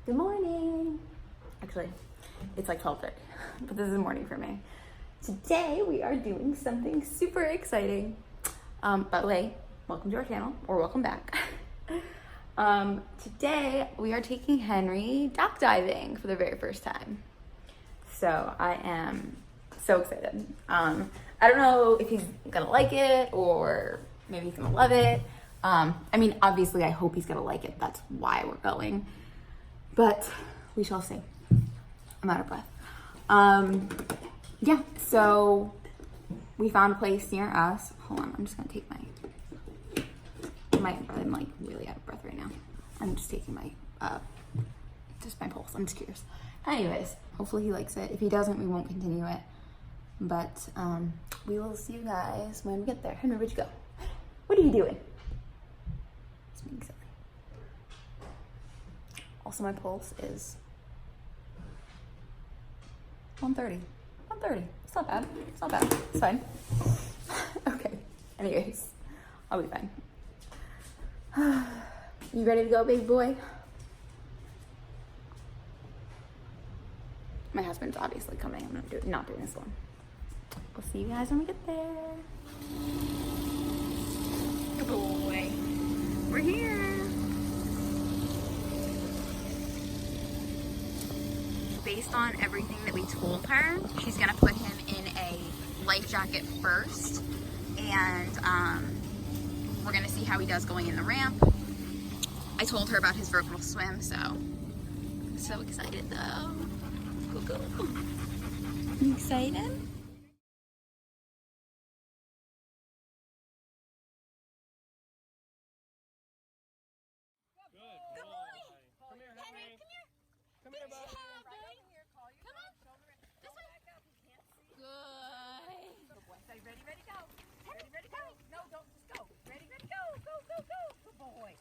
Good morning. Actually, it's like 12:30, but this is morning for me. Today we are doing something super exciting. By the way, welcome to our channel, or welcome back. Today we are taking Henry dock diving for the very first time. So I am so excited. I don't know if he's gonna like it or maybe he's gonna love it. I mean, obviously I hope he's gonna like it. That's why we're going. But we shall see. I'm out of breath. Yeah, so we found a place near us. Hold on, I'm just gonna take I'm like really out of breath right now. I'm just taking my pulse. I'm just curious. Anyways, hopefully he likes it. If he doesn't, we won't continue it. But we will see you guys when we get there. Henry, where'd you go? What are you doing? It's being silly. Also, my pulse is 130. 130. It's not bad. It's not bad. It's fine. Okay. Anyways, I'll be fine. You ready to go, big boy? My husband's obviously coming. I'm not doing this one. We'll see you guys when we get there. Good boy. We're here. Based on everything that we told her, she's gonna put him in a life jacket first, and we're gonna see how he does going in the ramp. I told her about his vertical swim, so I'm so excited though. Go. You excited? Ready, go. Ready, go. No, don't just go. Ready, go. Go. Good boy.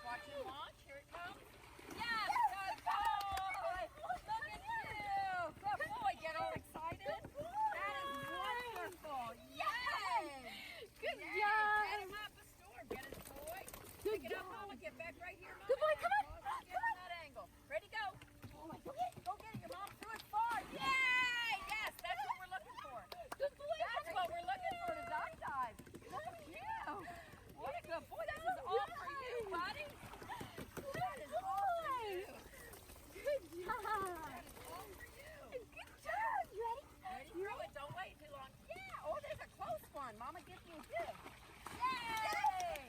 Watch him launch. Here it comes. Yes, good boy. Look at you. Good boy. Get all excited. That is wonderful. Yay. Good job. Get him up the storm. Get it, boy. Pick it up, Mama. Get back right here, Mama. Good boy. Come on. Get on that angle. Ready, go. Go get it. Your mom threw it far. Yay. Yes, that's what we're looking for. Good boy. That's what we're looking for to dock dive. Look at you. What a good boy. This is all for you, buddy. That is all for you. Good job. That is all for you. Good job. You ready? Ready? Throw it. Don't wait too long. Yeah. Oh, there's a close one. Mama gives you a dig. Yay.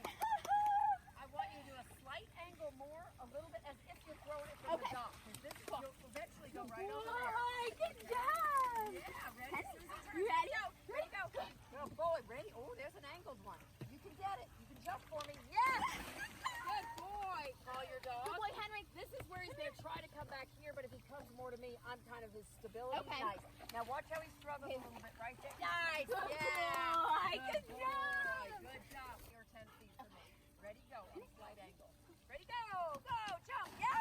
I want you to do a slight angle more, a little bit as if you're throwing it from the dock. Because this will eventually go right over there. Good job. Yeah. Ready? You ready? Ready, go. Good boy. Ready? Oh, there's an angled one. You can get it. You can jump for me. Yes. Good boy. Call your dog. Good boy, Henry. This is where he's going to try to come back here, but if he comes more to me, I'm kind of his stability. Okay. Nice. Now watch how he struggles a little bit right there. Nice. Good boy. Good job. Good job. You're 10 feet from me. Ready, go. On a slight angle. Ready, go. Go. Jump. Yeah.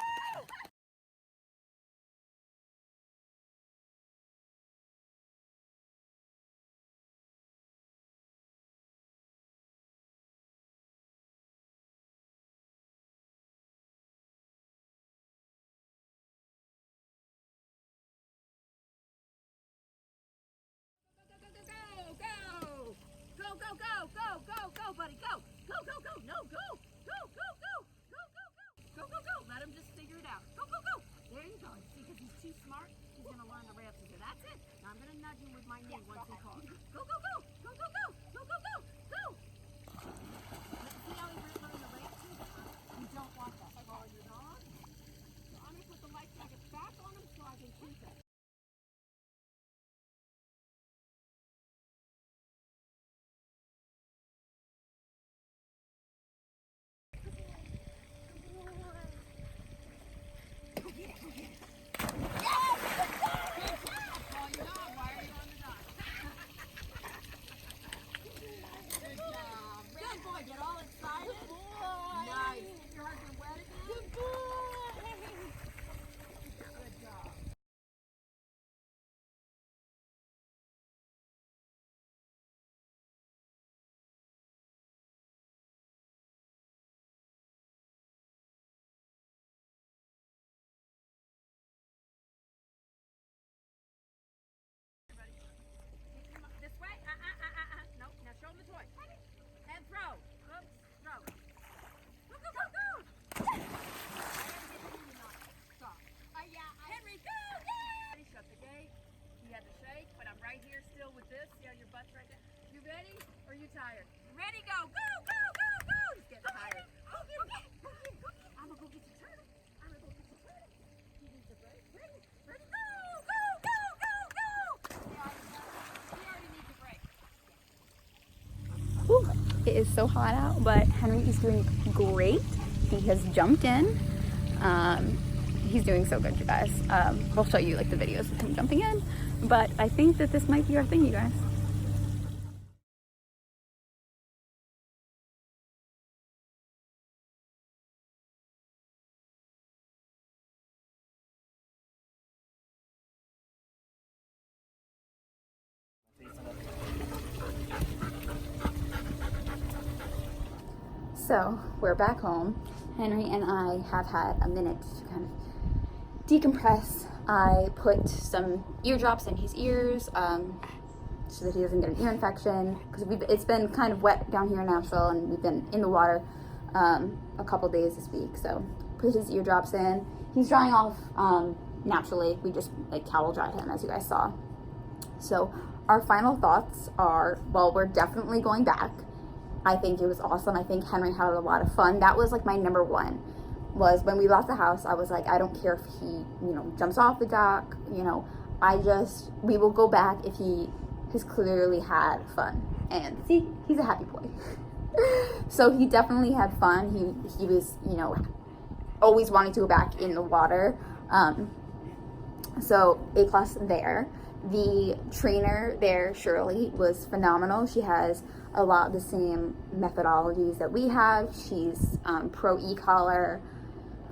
Go, buddy, go. Go. No, go. Go. Let him just figure it out. Go. There you go. See, because he's too smart, he's going to learn the ramps. That's it. Now I'm going to nudge him with my knee once he calls. Go. Go. See how he's learning the ramps? You don't want that. Follow your dog. So I'm going to put the life jacket back on him so I can keep it. is so hot out, but Henry is doing great. He has jumped in. He's doing so good, you guys. We'll show you like the videos of him jumping in, but I think that this might be our thing, you guys. So we're back home. Henry and I have had a minute to kind of decompress. I put some eardrops in his ears so that he doesn't get an ear infection, because it's been kind of wet down here in Nashville and we've been in the water a couple days this week. So put his eardrops in. He's drying off naturally. We just like towel dried him, as you guys saw. So our final thoughts are, well, we're definitely going back. I think it was awesome. I think Henry had a lot of fun. That was like my number one, was when we left the house, I was like, I don't care if he, you know, jumps off the dock, you know, we will go back if he has clearly had fun. And see, he's a happy boy. So he definitely had fun. He was, you know, always wanting to go back in the water. So A+ there. The trainer there, Shirley, was phenomenal. She has a lot of the same methodologies that we have. She's pro e-collar.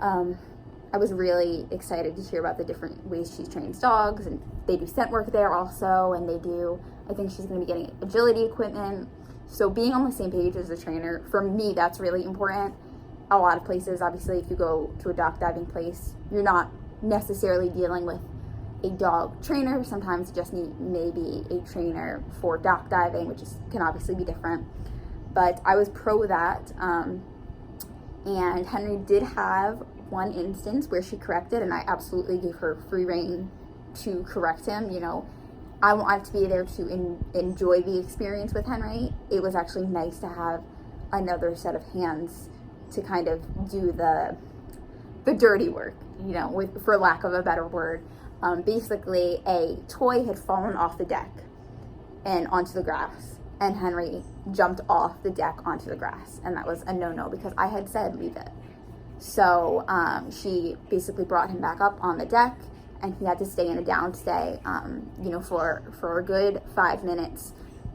I was really excited to hear about the different ways she trains dogs, and they do scent work there also, and I think she's going to be getting agility equipment. So being on the same page as the trainer, for me, that's really important. A lot of places, obviously, if you go to a dock diving place, you're not necessarily dealing with a dog trainer. Sometimes you just need maybe a trainer for dock diving, which can obviously be different. But I was pro that. And Henry did have one instance where she corrected, and I absolutely gave her free rein to correct him. You know, I wanted to be there to enjoy the experience with Henry. It was actually nice to have another set of hands to kind of do the dirty work, you know, for lack of a better word. Basically, a toy had fallen off the deck and onto the grass, and Henry jumped off the deck onto the grass, and that was a no-no because I had said leave it. So she basically brought him back up on the deck, and he had to stay in a downstay, you know, for a good 5 minutes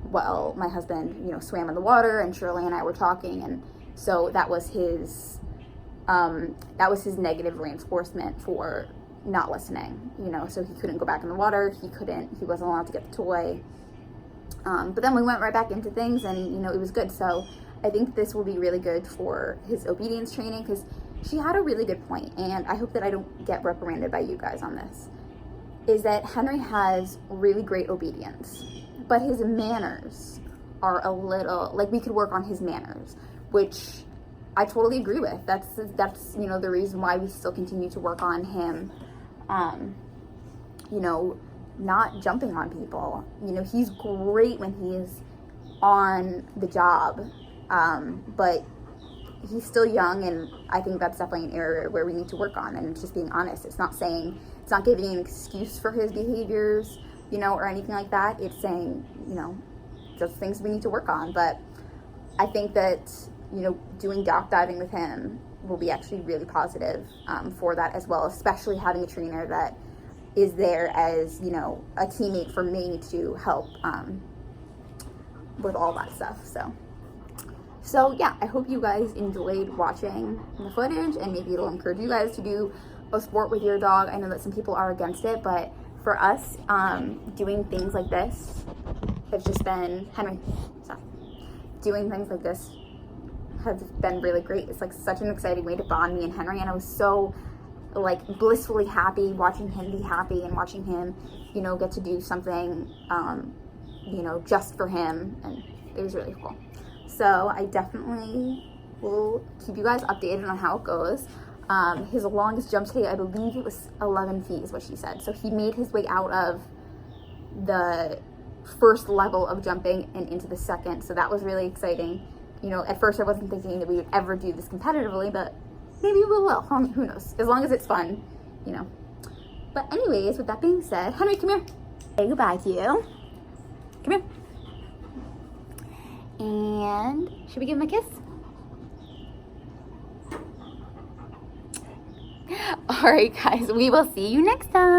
while my husband, you know, swam in the water, and Shirley and I were talking, and so that was his negative reinforcement for not listening, you know. So he couldn't go back in the water, he wasn't allowed to get the toy, but then we went right back into things, and you know, it was good. So I think this will be really good for his obedience training, because she had a really good point, and I hope that I don't get reprimanded by you guys on this, is that Henry has really great obedience, but his manners are a little, like, we could work on his manners, which I totally agree with. That's you know, the reason why we still continue to work on him, you know, not jumping on people. You know, he's great when he's on the job, but he's still young, and I think that's definitely an area where we need to work on, and it's just being honest. It's not giving an excuse for his behaviors, you know, or anything like that. It's saying, you know, just things we need to work on. But I think that, you know, doing dock diving with him will be actually really positive for that as well, especially having a trainer that is there as, you know, a teammate for me to help with all that stuff. So yeah, I hope you guys enjoyed watching the footage, and maybe it'll encourage you guys to do a sport with your dog. I know that some people are against it, but for us, doing things like this has just been, doing things like this has been really great. It's like such an exciting way to bond, me and Henry, and I was so like blissfully happy watching him be happy, and watching him, you know, get to do something, you know, just for him, and it was really cool. So I definitely will keep you guys updated on how it goes. His longest jump today, I believe it was 11 feet is what she said. So he made his way out of the first level of jumping and into the second. So that was really exciting. You know, at first I wasn't thinking that we would ever do this competitively, but maybe we will. Who knows? As long as it's fun, you know. But anyways, with that being said, Henry, come here. Say goodbye to you. Come here. And should we give him a kiss? All right, guys, we will see you next time.